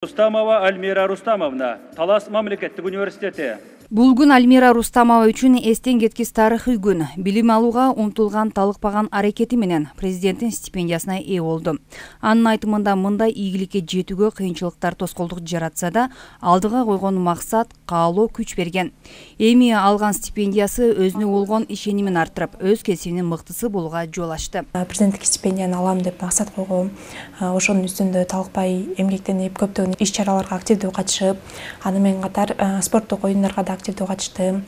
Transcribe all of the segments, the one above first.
Рустамова Альмира Рустамовна, Талас мамлекеттик университети. Бул күн Альмира Рустамова үчүн эстен кеткис тарыхый күн. Билим алууга умтулган талыкпаган аракети менен президенттин стипендиясына ээ болду. Анын айтымында мындай ийгиликке жетүүгө кыйынчылыктар тоскоолдук жаратса да, алдыга койгон максат, каалоо күч берген. Эми алган стипендиясы өзүнө болгон ишенимин арттырып, өз кесибинин мыктысы болууга жол ачты. Президенттик стипендияны алам деп максат койгом. Ошонун үстүндө талыкпай эмгектенип, көптөгөн иш-чараларга активдүү катышып, аны менен катар спорттук оюндарга да активдүү катыштым.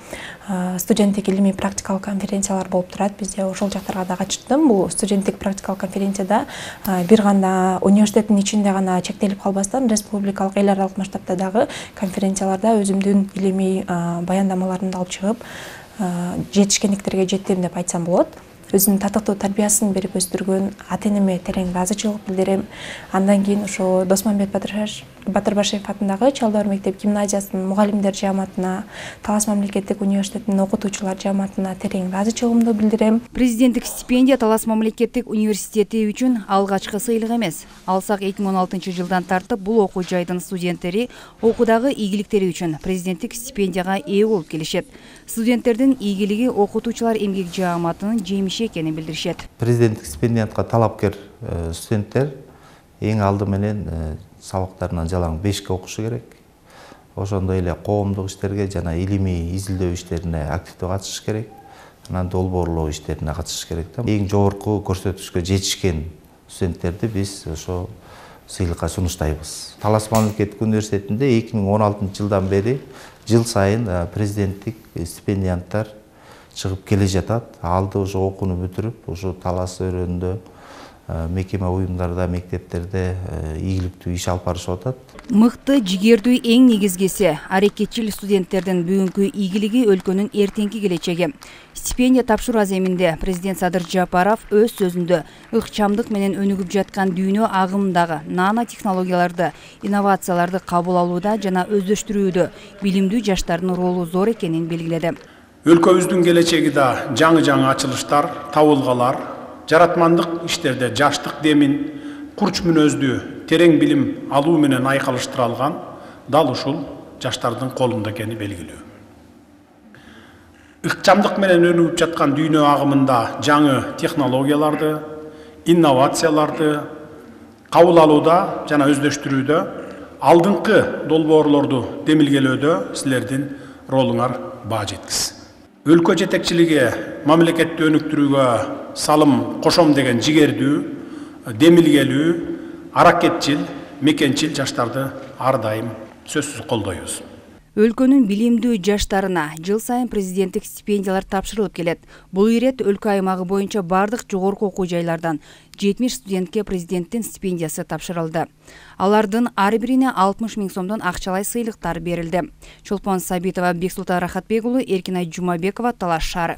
Студенттик илимий практикалык конференциялар болуп турат. Бизде ошол жактарга да катыштым. Бул студенттик практикалык конференцияда бир гана университеттин ичинде гана чектелип калбастан, республикалык эл аралык масштабта дагы конференцияларда өзүмдүн илимий баяндамаларымды алып чыгып, жетишкендиктерге жеттим деп айтсам болот. Өзүнүн татыктуу тарбиясын берип өстүргөн ата-энеме терең ыраазычылык билдирем. Андан кийин ошо Досмамбет Батырбашев атындагы Чалдыбар мектеп гимназиясынын мугалимдер жааматына, Талас мамлекеттик университетинин окутуучулар жааматына терең ыраазычылыгымды билдирем. Президенттик стипендия Талас мамлекеттик университети үчүн алгачкы сыйлык эмес. Алсак 2016-жылдан тартып бул окуу жайдын студенттери окуудагы ийгиликтери үчүн президенттик стипендияга ээ болуп келишет. Студенттердин ийгилиги окутуучулар эмгек жааматынын жемиши экенин билдиришет. Президенттик стипендиятка талапкер студенттер эң алды менен сабактарынан жалаң 5ке окушу керек. Ошондой эле коомдук иштерге жана илимий изилдөө иштерине активдүү катышыш керек. Анан долбоорлоо иштерине катышыш керек. Эң жогорку көрсөтүшкө жетишкен студенттерди биз ошо сыйлыкка сунуштайбыз. Талас мамлекеттик университетинде 2016-жылдан бери жыл сайын президенттик стипендианттар чыгып келе жатат. Алды ошо окууну бүтүрүп, ошо Талас өрөөндө мекеме уюмдарда, мектептерде ийгиликтүү иш алып барышып атат. Мыкты, жигердүү эң негизгиси аракетчил студенттердин бүгүнкү ийгилиги өлкөнүн эртеңки келечеги. Стипендия тапшыруу аземинде президент Садыр Жапаров өз сөзүндө ыкчамдык менен өнүгүп жаткан дүйнө агымындагы нано технологияларды, инновацияларды кабыл алууда жана өздөштүрүүдө билимдүү жаштардын ролу зор экенин белгиледи. Өлкөбүздүн келечеги да жаңы ачылыштар, табылгалар, жаратмандык иштерде жаштык демин, курч мүнөздүү терең билим алуу менен айкалыштыра алган дал ушул жаштардын колунда экени белгилүү. Ыкчамдык менен өнүгүп жаткан дүйнө агымында жаңы технологияларды, инновацияларды кабыл алууда жана өздөштүрүүдө, алдыңкы долбоорлорду демилгелөөдө силердин ролуңар баа жеткис. Өлкө жетекчилиги мамлекетти өнүктүрүүгө салым кошом деген жигердүү, демилгелүү, аракетчил, мекенчил жаштарды ар дайым сөзсүз колдойбуз. Өлкөнүн билимдүү жаштарына жыл сайын президенттик стипендиялар тапшырылып келет. Бул ирет өлкө аймагы боюнча бардык жогорку окуу жайлардан 70 студентке президенттин стипендиясы тапшырылды. Алардын ар бирине 60 000 сомдон акчалай сыйлыктар берилди. Чолпон Сабитова, Бексултан Рахатбек уулу, Эркинай Жумабекова, Талас шаары.